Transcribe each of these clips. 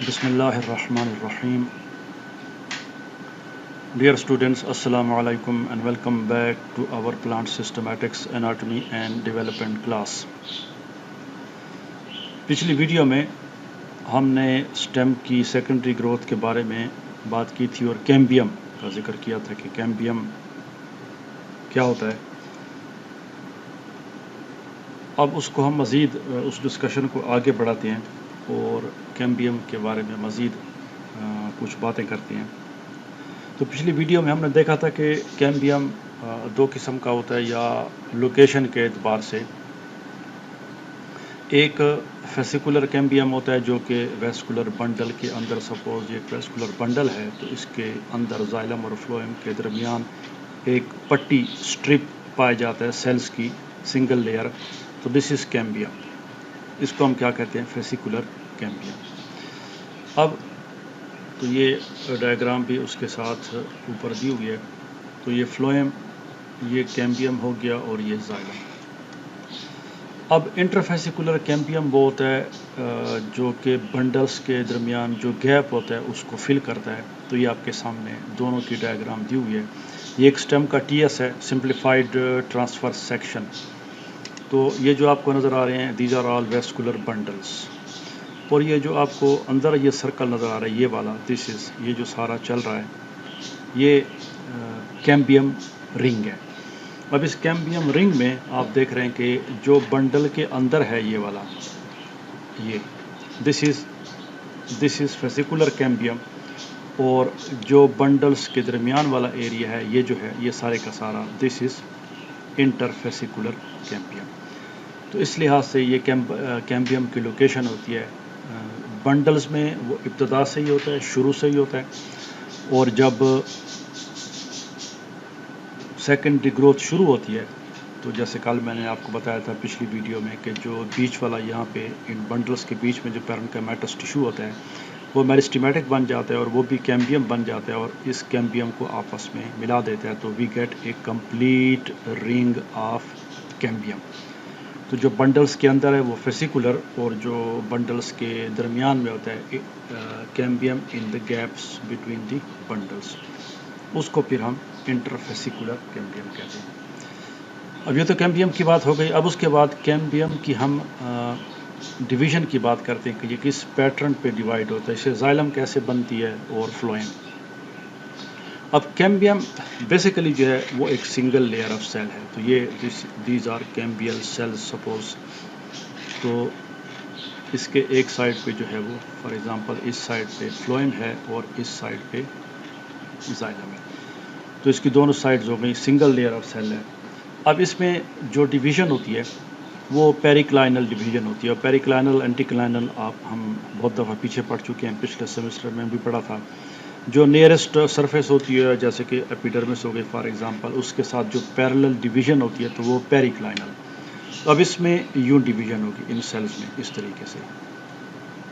بسم اللہ الرحمن الرحیم. Dear students, Assalamu alaikum and welcome back to our plant systematics, anatomy and development class. پچھلی video میں ہم نے سٹیم کی سیکنڈری گروتھ کے بارے میں بات کی تھی اور کیمبیم کا ذکر کیا تھا کہ کیمبیم کیا ہوتا ہے. اب اس کو ہم مزید اس ڈسکشن کو آگے بڑھاتے ہیں اور کیمبیم کے بارے میں مزید کچھ باتیں کرتے ہیں. تو پچھلی ویڈیو میں ہم نے دیکھا تھا کہ کیمبیم دو قسم کا ہوتا ہے یا لوکیشن کے اعتبار سے. ایک فیسیکولر کیمبیم ہوتا ہے جو کہ ویسکولر بنڈل کے اندر، سپوز یہ ایک ویسکولر بنڈل ہے تو اس کے اندر زائلم اور فلوئم کے درمیان ایک پٹی سٹرپ پایا جاتا ہے سیلز کی سنگل لیئر، تو دس از کیمبیم. اس کو ہم کیا کہتے ہیں؟ فیسیکولر کیمبیم. اب تو یہ ڈائیگرام بھی اس کے ساتھ اوپر دی ہوئی ہے. تو یہ فلوئم، یہ کیمبیم ہو گیا اور یہ زائلم. اب انٹرفیسیکولر کیمبیم وہ ہوتا ہے جو کہ بنڈلز کے درمیان جو گیپ ہوتا ہے اس کو فل کرتا ہے. تو یہ آپ کے سامنے دونوں کی ڈائیگرام دی ہوئی ہے. یہ ایک سٹیم کا ٹی ایس ہے، سمپلیفائڈ ٹرانسفر سیکشن. تو یہ جو آپ کو نظر آ رہے ہیں دیز آر آل ویسکولر بنڈلز. اور یہ جو آپ کو اندر یہ سرکل نظر آ رہا ہے یہ والا، دس از، یہ جو سارا چل رہا ہے یہ کیمبیم رنگ ہے. اب اس کیمبیم رنگ میں آپ دیکھ رہے ہیں کہ جو بنڈل کے اندر ہے یہ والا، یہ دس از فیسیکولر کیمبیم. اور جو بنڈلز کے درمیان والا ایریا ہے یہ جو ہے یہ سارے کا سارا دس از انٹرفیسیکولر کیمبیم. تو اس لحاظ سے یہ کیمبیم کی لوکیشن ہوتی ہے. بنڈلز میں وہ ابتدا سے ہی ہوتا ہے، شروع سے ہی ہوتا ہے. اور جب سیکنڈری گروتھ شروع ہوتی ہے تو جیسے کل میں نے آپ کو بتایا تھا پچھلی ویڈیو میں کہ جو بیچ والا یہاں پہ ان بنڈلز کے بیچ میں جو پیرنکیماٹس ٹیشو ہوتا ہے وہ میرسٹیمیٹک بن جاتا ہے اور وہ بھی کیمبیم بن جاتا ہے اور اس کیمبیم کو آپس میں ملا دیتا ہے. تو وی گیٹ اے کمپلیٹ رنگ آف کیمبیم. تو جو بنڈلز کے اندر ہے وہ فیسیکولر اور جو بنڈلز کے درمیان میں ہوتا ہے کیمبیم ان دا گیپس بٹوین دی بنڈلز، اس کو پھر ہم انٹرفیسیکولر کیمبیم کہتے ہیں. اب یہ تو کیمبیم کی بات ہو گئی. اب اس کے بعد کیمبیم کی ہم ڈویژن کی بات کرتے ہیں کہ یہ کس پیٹرن پہ ڈیوائیڈ ہوتا ہے، اسے زائلم کیسے بنتی ہے اور فلوئم. اب کیمبیم بیسیکلی جو ہے وہ ایک سنگل لیئر آف سیل ہے. تو یہ دیز آر کیمبیل سیلز سپوز. تو اس کے ایک سائڈ پہ جو ہے وہ فار ایگزامپل اس سائڈ پہ فلوئم ہے اور اس سائڈ پہ زائلم ہے. تو اس کی دونوں سائڈز ہو گئی، سنگل لیئر آف سیل ہے. اب اس میں جو ڈویژن ہوتی ہے وہ پیریکلائنل ڈویژن ہوتی ہے. اور پیریکلائنل اینٹی کلائنل ہم بہت دفعہ پیچھے پڑھ چکے ہیں، پچھلے سیمسٹر میں بھی پڑھا تھا. جو نیئرسٹ سرفیس ہوتی ہے جیسے کہ ایپیڈرمس ہو گئی فار ایگزامپل، اس کے ساتھ جو پیرلل ڈویژن ہوتی ہے تو وہ پیریکلائنل. اب اس میں یوں ڈویژن ہوگی ان سیلز میں اس طریقے سے.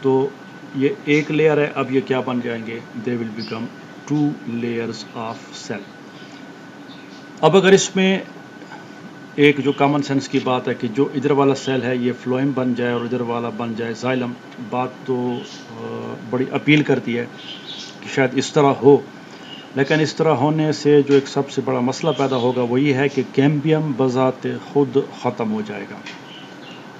تو یہ ایک لیئر ہے. اب یہ کیا بن جائیں گے؟ They will become 2 layers of cell. اب اگر اس میں ایک جو کامن سینس کی بات ہے کہ جو ادھر والا سیل ہے یہ فلوئم بن جائے اور ادھر والا بن جائے زائلم، بات تو بڑی اپیل کرتی ہے کہ شاید اس طرح ہو. لیکن اس طرح ہونے سے جو ایک سب سے بڑا مسئلہ پیدا ہوگا وہ یہ ہے کہ کیمبیم بذات خود ختم ہو جائے گا.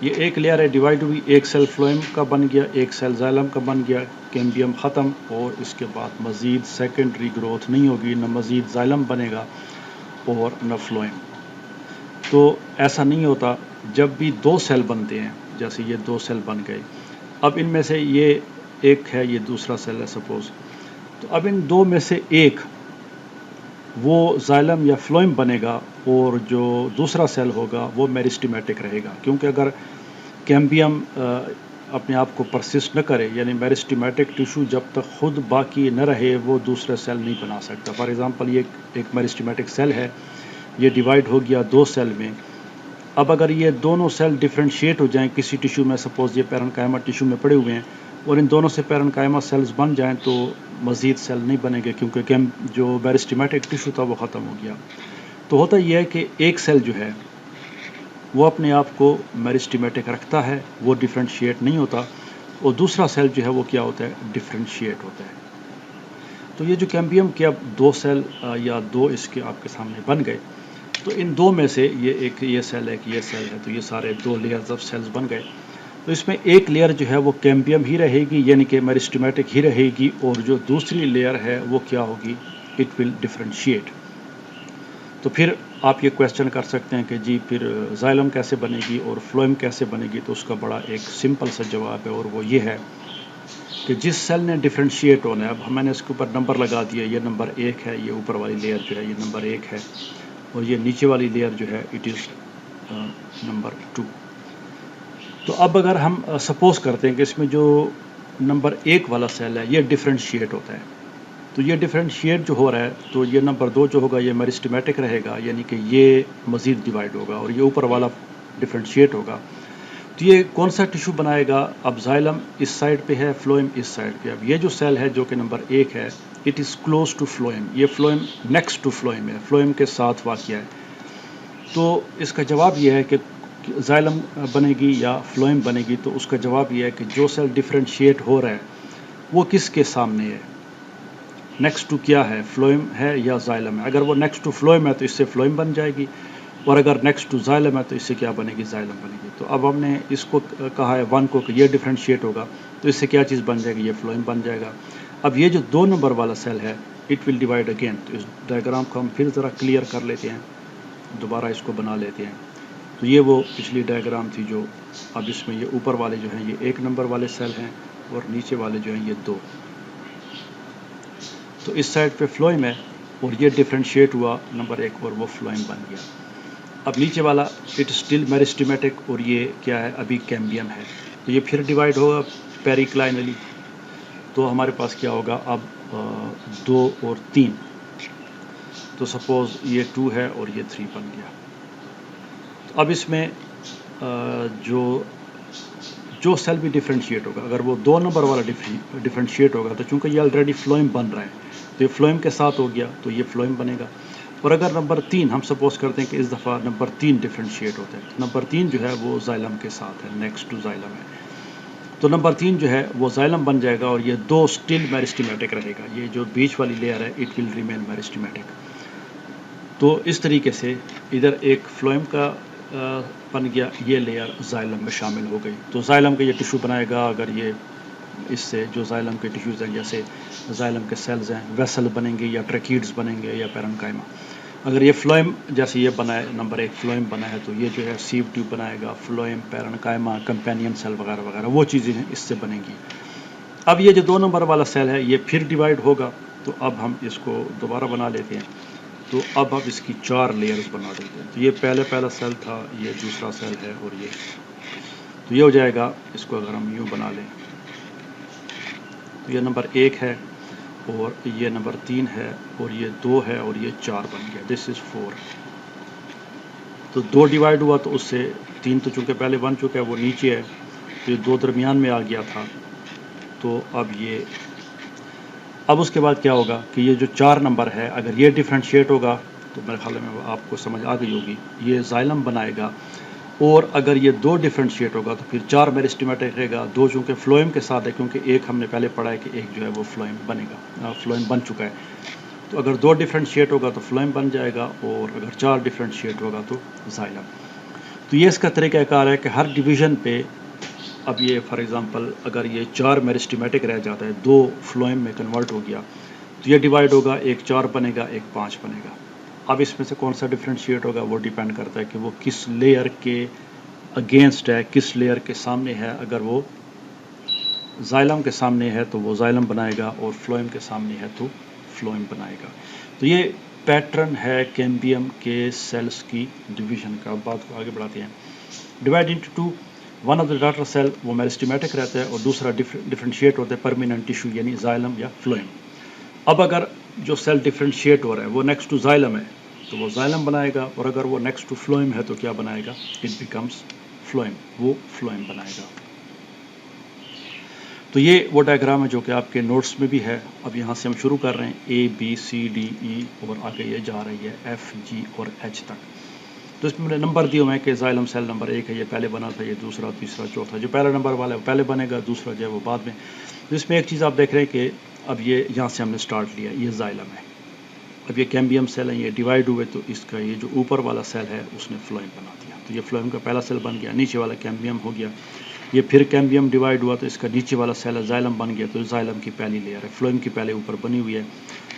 یہ ایک لیئر ہے ڈیوائیڈ ہوئی، ایک سیل فلوئم کا بن گیا، ایک سیل زائلم کا بن گیا، کیمبیم ختم. اور اس کے بعد مزید سیکنڈری گروتھ نہیں ہوگی، نہ مزید زائلم بنے گا اور نہ فلوئم. تو ایسا نہیں ہوتا. جب بھی 2 سیل بنتے ہیں، جیسے یہ 2 سیل بن گئے، اب ان میں سے یہ ایک ہے، یہ دوسرا سیل ہے سپوز. تو اب ان 2 میں سے ایک وہ زائلم یا فلوئم بنے گا اور جو دوسرا سیل ہوگا وہ میرسٹیمیٹک رہے گا. کیونکہ اگر کیمبیم اپنے آپ کو پرسسٹ نہ کرے، یعنی میرسٹیمیٹک ٹیشو جب تک خود باقی نہ رہے وہ دوسرے سیل نہیں بنا سکتا. فار ایگزامپل یہ ایک میرسٹیمیٹک سیل ہے، یہ ڈیوائیڈ ہو گیا 2 سیل میں. اب اگر یہ دونوں سیل ڈفرینشیٹ ہو جائیں کسی ٹیشو میں، سپوز یہ پیرنکائما ٹیشو میں پڑے ہوئے ہیں اور ان دونوں سے پیرنکائما سیلز بن جائیں تو مزید سیل نہیں بنے گے کیونکہ جو میرسٹیمیٹک ٹیشو تھا وہ ختم ہو گیا. تو ہوتا یہ ہے کہ ایک سیل جو ہے وہ اپنے آپ کو میرسٹیمیٹک رکھتا ہے، وہ ڈفرینشیٹ نہیں ہوتا. اور دوسرا سیل جو ہے وہ کیا ہوتا ہے، ڈفرینشیٹ ہوتا ہے. تو یہ جو کیمبیم کے اب 2 سیل یا 2 اس کے آپ کے سامنے بن گئے، تو ان 2 میں سے یہ سیل ہے کہ یہ سیل ہے، تو یہ سارے 2 لیئرز آف سیلز بن گئے. تو اس میں ایک لیئر جو ہے وہ کیمبیم ہی رہے گی، یعنی کہ میرسٹیمیٹک ہی رہے گی، اور جو دوسری لیئر ہے وہ کیا ہوگی، اٹ ول ڈفرینشیٹ. تو پھر آپ یہ کویسچن کر سکتے ہیں کہ جی پھر زائلم کیسے بنے گی اور فلوئم کیسے بنے گی. تو اس کا بڑا ایک سمپل سا جواب ہے، اور وہ یہ ہے کہ جس سیل نے ڈفرینشیٹ ہونا ہے، اب میں نے اس کے اوپر نمبر لگا دیا، یہ نمبر 1 ہے، یہ اوپر والی لیئر جو ہے یہ نمبر 1 ہے، اور یہ نیچے والی لیئر جو ہے اٹ از نمبر 2. تو اب اگر ہم سپوز کرتے ہیں کہ اس میں جو نمبر 1 والا سیل ہے یہ ڈفرینشیٹ ہوتا ہے، تو یہ ڈفرینشیٹ جو ہو رہا ہے تو یہ نمبر 2 جو ہوگا یہ میرسٹیمیٹک رہے گا، یعنی کہ یہ مزید ڈیوائڈ ہوگا، اور یہ اوپر والا ڈفرینشیٹ ہوگا. تو یہ کون سا ٹیشو بنائے گا؟ اب زائلم اس سائڈ پہ ہے، فلوئم اس سائڈ پہ. اب یہ جو سیل ہے جو کہ نمبر 1 ہے، it is close to phloem, یہ فلوئم نیکسٹ ٹو فلوئم ہے، فلوئم کے ساتھ واقع ہے. تو اس کا جواب یہ ہے کہ زائلم بنے گی یا فلوئم بنے گی. تو اس کا جواب یہ ہے کہ جو سیل ڈفرینشیٹ ہو رہا ہے وہ کس کے سامنے ہے، نیکسٹ ٹو کیا ہے، فلوئم ہے یا زائلم ہے. اگر وہ نیکسٹ ٹو فلوئم ہے تو اس سے فلوئم بن جائے گی، اور اگر نیکسٹ ٹو زائلم ہے تو اس سے کیا بنے گی، زائلم بنے گی. تو اب ہم نے اس کو کہا ہے 1 کو کہ یہ ڈفرینشیٹ ہوگا، تو اس سے کیا چیز بن جائے گی، یہ فلوئم بن جائے گا. اب یہ جو 2 نمبر والا سیل ہے اٹ ول ڈیوائڈ اگین. تو اس ڈائیگرام کو ہم پھر ذرا کلیئر کر لیتے ہیں، دوبارہ اس کو بنا لیتے ہیں. تو یہ وہ پچھلی ڈائیگرام تھی جو اب اس میں یہ اوپر والے جو ہیں یہ 1 نمبر والے سیل ہیں، اور نیچے والے جو ہیں یہ 2. تو اس سائڈ پہ فلوئم ہے اور یہ ڈفرینشیٹ ہوا نمبر 1 اور وہ فلوئم بن گیا. اب نیچے والا اٹ اسٹل میرسٹیمیٹک اور یہ کیا ہے، ابھی کیمبیم ہے. تو یہ پھر ڈیوائڈ ہوگا پیریکلائنلی. تو ہمارے پاس کیا ہوگا اب 2 اور 3. تو سپوز یہ 2 ہے اور یہ 3 بن گیا. تو اب اس میں جو سیل بھی ڈفرینشیٹ ہوگا، اگر وہ 2 نمبر والا ڈفرینشیٹ ہوگا تو چونکہ یہ آلریڈی فلوئم بن رہا ہے تو یہ فلوئم کے ساتھ ہو گیا تو یہ فلوئم بنے گا. اور اگر نمبر 3 ہم سپوز کرتے ہیں کہ اس دفعہ نمبر 3 ڈفرینشیٹ ہوتا ہے، تو نمبر 3 جو ہے وہ زائلم کے ساتھ ہے، نیکسٹ ٹو زائلم ہے. تو نمبر 3 جو ہے وہ زائلم بن جائے گا، اور یہ 2 اسٹل میرسٹیمیٹک رہے گا. یہ جو بیچ والی لیئر ہے اٹ ول ریمین میرسٹیمیٹک. تو اس طریقے سے ادھر ایک فلوئم کا بن گیا، یہ لیئر زائلم میں شامل ہو گئی. تو زائلم کا یہ ٹیشو بنائے گا. اگر یہ اس سے جو زائلم کے ٹیشوز ہیں جیسے زائلم کے سیلز ہیں، ویسل بنیں گے یا ٹریکیڈز بنیں گے یا پیرنکائما. اگر یہ فلوئم جیسے یہ بنا ہے، نمبر 1 فلوئم بنا ہے، تو یہ جو ہے سیو ٹیوب بنائے گا، فلوئم، پیرنکائما، کمپینین سیل وغیرہ وغیرہ وہ چیزیں ہیں اس سے بنیں گی. اب یہ جو 2 نمبر والا سیل ہے یہ پھر ڈیوائڈ ہوگا. تو اب ہم اس کو دوبارہ بنا لیتے ہیں. تو اب اس کی 4 لیئرز بنا دیتے ہیں. تو یہ پہلا سیل تھا، یہ دوسرا سیل ہے، اور یہ تو یہ ہو جائے گا. اس کو اگر ہم یوں بنا لیں تو یہ نمبر 1 ہے، اور یہ نمبر 3 ہے، اور یہ 2 ہے، اور یہ 4 بن گیا. دس از 4. تو 2 ڈیوائڈ ہوا تو اس سے 3 تو چونکہ پہلے بن چکا ہے وہ نیچے ہے، تو یہ 2 درمیان میں آ گیا تھا. تو اب اس کے بعد کیا ہوگا کہ یہ جو 4 نمبر ہے اگر یہ ڈفرینشیٹ ہوگا تو میرے خیال میں آپ کو سمجھ آ گئی ہوگی، یہ زائلم بنائے گا. اور اگر یہ 2 ڈفرینشیٹ ہوگا تو پھر 4 میرسٹیمیٹک رہے گا. 2 چونکہ فلوئم کے ساتھ ہے، کیونکہ 1 ہم نے پہلے پڑھا ہے کہ 1 جو ہے وہ فلوئم بنے گا، فلوئم بن چکا ہے. تو اگر 2 ڈفرینشیٹ ہوگا تو فلوئم بن جائے گا، اور اگر 4 ڈفرینشیٹ ہوگا تو زائلم. تو یہ اس کا طریقہ کار ہے کہ ہر ڈویژن پہ اب یہ فار ایگزامپل اگر یہ 4 میرسٹیمیٹک رہ جاتا ہے، 2 فلوئم میں کنورٹ ہو گیا، تو یہ ڈیوائڈ ہوگا، ایک 4 بنے گا، ایک 5 بنے گا. اب اس میں سے کون سا ڈفرینشیٹ ہوگا وہ ڈیپینڈ کرتا ہے کہ وہ کس لیئر کے اگینسٹ ہے، کس لیئر کے سامنے ہے. اگر وہ زائلم کے سامنے ہے تو وہ زائلم بنائے گا، اور فلوئم کے سامنے ہے تو فلوئم بنائے گا. تو یہ پیٹرن ہے کیمبیم کے سیلز کی ڈویژن کا. بات کو آگے بڑھاتے ہیں. Divide into 2. One of the daughter cell وہ میرسٹیمیٹک رہتا ہے، اور دوسرا ڈفرینشیٹ ہوتا ہے پرمیننٹ ٹیشو یعنی زائلم یا فلوئم. اب اگر جو سیل ڈفرینشیٹ ہو رہا ہے وہ نیکسٹ ٹو زائلم ہے تو وہ زائلم بنائے گا، اور اگر وہ نیکسٹ ٹو فلوئم ہے تو کیا بنائے گا، اٹ بیکمس فلوئم، وہ فلوئم بنائے گا. تو یہ وہ ڈائیگرام ہے جو کہ آپ کے نوٹس میں بھی ہے. اب یہاں سے ہم شروع کر رہے ہیں A B C D E اور آگے یہ جا رہی ہے F G اور H تک. تو اس میں میں نے نمبر دیے ہوئے ہیں کہ زائلم سیل نمبر 1 ہے، یہ پہلے بنا تھا، یہ دوسرا، تیسرا، چوتھا، جو پہلا نمبر والا ہے وہ پہلے بنے گا، دوسرا جو ہے وہ بعد میں. تو اس میں ایک چیز آپ دیکھ رہے ہیں کہ اب یہ یہاں سے ہم نے سٹارٹ لیا، یہ زائلم ہے. اب یہ کیمبیم سیل ہیں، یہ ڈیوائیڈ ہوئے تو اس کا یہ جو اوپر والا سیل ہے اس نے فلوئم بنا دیا. تو یہ فلوئم کا پہلا سیل بن گیا، نیچے والا کیمبیم ہو گیا. یہ پھر کیمبیم ڈیوائیڈ ہوا تو اس کا نیچے والا سیل ہے زائلم بن گیا، تو زائلم کی پہلی لیئر ہے، فلوئم کی پہلے اوپر بنی ہوئی ہے.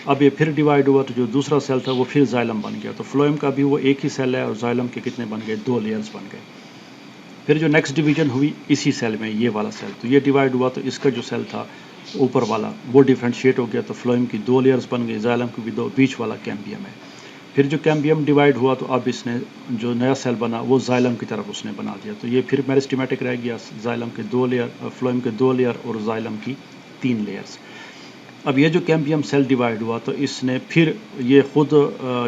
اب یہ پھر ڈیوائیڈ ہوا تو جو دوسرا سیل تھا وہ پھر زائلم بن گیا. تو فلوئم کا بھی وہ ایک ہی سیل ہے اور زائلم کے کتنے بن گئے؟ 2 لیئرز بن گئے. پھر جو نیکسٹ ڈویژن ہوئی اسی سیل میں، یہ والا سیل، تو یہ ڈیوائیڈ ہوا تو اس کا جو سیل تھا اوپر والا وہ ڈیفرینشیٹ ہو گیا، تو فلوئم کی 2 لیئرز بن گئی، زائلم کی بھی 2، بیچ والا کیمبیم ہے. پھر جو کیمبیم ڈیوائیڈ ہوا تو اب اس نے جو نیا سیل بنا وہ زائلم کی طرف اس نے بنا دیا. تو یہ پھر میرسٹیمیٹک رہ گیا، زائلم کے 2 لیئر، فلوئم کے 2 لیئر اور زائلم کی 3 لیئرز. اب یہ جو کیمبیم سیل ڈیوائیڈ ہوا تو اس نے پھر یہ خود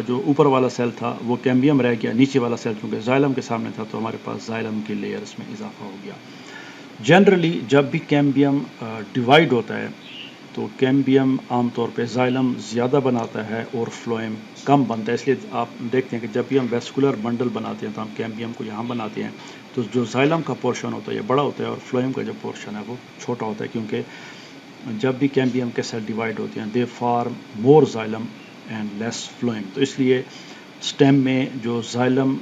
جو اوپر والا سیل تھا وہ کیمبیم رہ گیا، نیچے والا سیل چونکہ زائلم کے سامنے تھا تو ہمارے پاس زائلم کی لیئرز میں اضافہ ہو گیا. جنرلی جب بھی کیمبیم ڈیوائیڈ ہوتا ہے تو کیمبیم عام طور پہ زائلم زیادہ بناتا ہے اور فلوئم کم بنتا ہے. اس لیے آپ دیکھتے ہیں کہ جب بھی ہم ویسکولر بنڈل بناتے ہیں تو ہم کیمبیم کو یہاں بناتے ہیں تو جو زائلم کا پورشن ہوتا ہے یہ بڑا ہوتا ہے اور فلوئم کا جو پورشن ہے وہ چھوٹا ہوتا ہے، کیونکہ جب بھی کیمبیم کے سیل ڈیوائیڈ ہوتے ہیں they form more xylem and less phloem. تو اس لیے سٹیم میں جو زائلم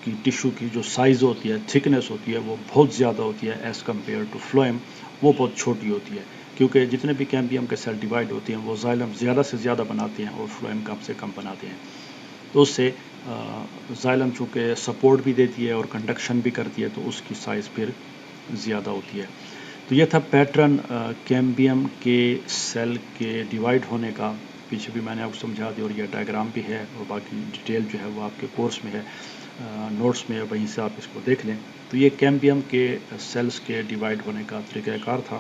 کی ٹیشو کی جو سائز ہوتی ہے، تھکنیس ہوتی ہے، وہ بہت زیادہ ہوتی ہے ایز کمپیئر ٹو فلوئم، وہ بہت چھوٹی ہوتی ہے. کیونکہ جتنے بھی کیمبیم کے سیل ڈیوائیڈ ہوتے ہیں وہ زائلم زیادہ سے زیادہ بناتے ہیں اور فلوئم کم سے کم بناتے ہیں. تو اس سے زائلم چونکہ سپورٹ بھی دیتی ہے اور کنڈکشن بھی کرتی ہے تو اس کی سائز پھر زیادہ ہوتی ہے. تو یہ تھا پیٹرن کیمبیم کے سیل کے ڈیوائیڈ ہونے کا. پیچھے بھی میں نے آپ کو سمجھا دیا اور یہ ڈائیگرام بھی ہے اور باقی ڈیٹیل جو ہے وہ آپ کے کورس میں ہے، نوٹس میں ہے، وہیں سے آپ اس کو دیکھ لیں. تو یہ کیمبیم کے سیلز کے ڈیوائیڈ ہونے کا طریقہ کار تھا.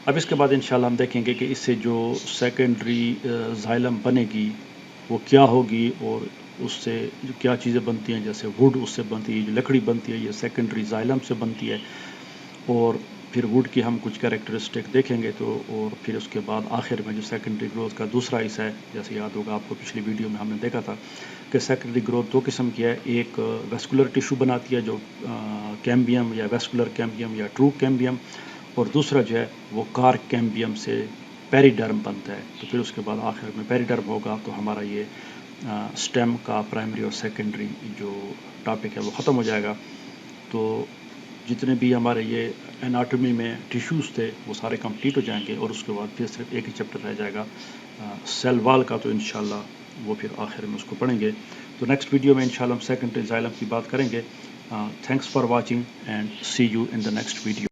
اب اس کے بعد انشاءاللہ ہم دیکھیں گے کہ اس سے جو سیکنڈری زائلم بنے گی وہ کیا ہوگی اور اس سے کیا چیزیں بنتی ہیں، جیسے ووڈ اس سے بنتی ہے، جو لکڑی بنتی ہے یہ سیکنڈری زائلم سے بنتی ہے. اور پھر ووڈ کی ہم کچھ کریکٹرسٹک دیکھیں گے تو، اور پھر اس کے بعد آخر میں جو سیکنڈری گروتھ کا دوسرا حصہ ہے، جیسے یاد ہوگا آپ کو پچھلی ویڈیو میں ہم نے دیکھا تھا کہ سیکنڈری گروتھ 2 قسم کی ہے. ایک ویسکولر ٹیشو بناتی ہے جو کیمبیم یا ویسکولر کیمبیم یا ٹرو کیمبیم، اور دوسرا جو ہے وہ کارک کیمبیم سے پیری ڈرم بنتا ہے. تو پھر اس کے بعد آخر میں پیری ڈرم ہوگا تو ہمارا یہ سٹیم کا پرائمری اور سیکنڈری جو ٹاپک ہے وہ ختم ہو جائے گا. تو جتنے بھی ہمارے یہ اناٹومی میں ٹیشوز تھے وہ سارے کمپلیٹ ہو جائیں گے اور اس کے بعد پھر صرف ایک ہی چیپٹر رہ جائے گا سیل وال کا. تو انشاءاللہ وہ پھر آخر میں اس کو پڑھیں گے. تو نیکسٹ ویڈیو میں انشاءاللہ ہم سیکنڈری زائلم کی بات کریں گے. Thanks for watching and see you in the next video.